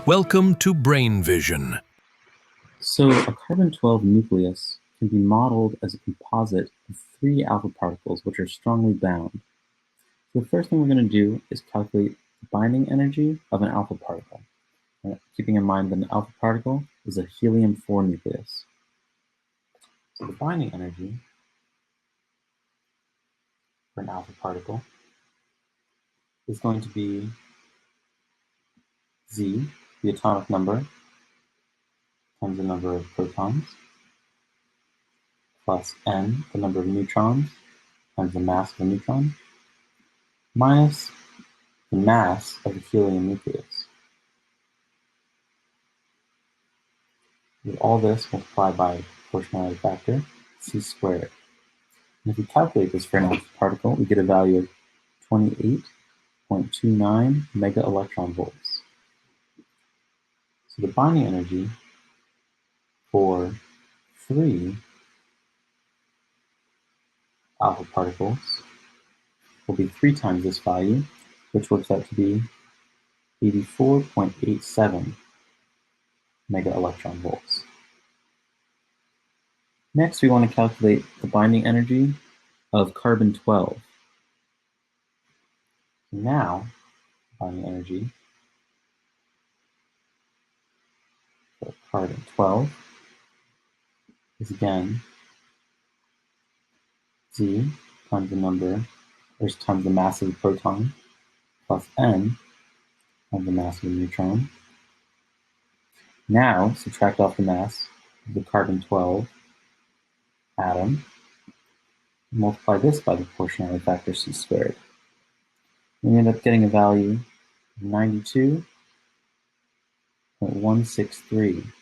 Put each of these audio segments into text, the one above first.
Welcome to Brain Vision. So a carbon-12 nucleus can be modeled as a composite of 3 alpha particles which are strongly bound. So the first thing we're going to do is calculate the binding energy of an alpha particle, keeping in mind that an alpha particle is a helium-4 nucleus. So the binding energy for an alpha particle is going to be Z, the atomic number, times the number of protons, plus N, the number of neutrons, times the mass of a neutron, minus the mass of the helium nucleus. With all this multiplied by the proportionality factor, C squared. And if we calculate this for an alpha particle, we get a value of 28.29 mega electron volts. So the binding energy for 3 alpha particles will be 3 times this value, which works out to be 84.87 mega electron volts. Next, we want to calculate the binding energy of carbon-12. Now, binding energy for carbon-12 is again Z times the number, or times the mass of the proton, plus N times the mass of the neutron. Now, subtract off the mass of the carbon-12 atom, multiply this by the proportionality factor C squared. We end up getting a value of 92.163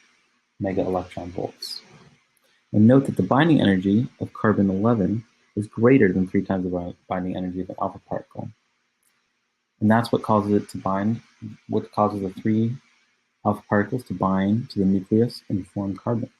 mega electron volts. And note that the binding energy of carbon-11 is greater than 3 times the binding energy of an alpha particle. And that's what causes it to bind, what causes the 3 alpha particles to bind to the nucleus and form carbon.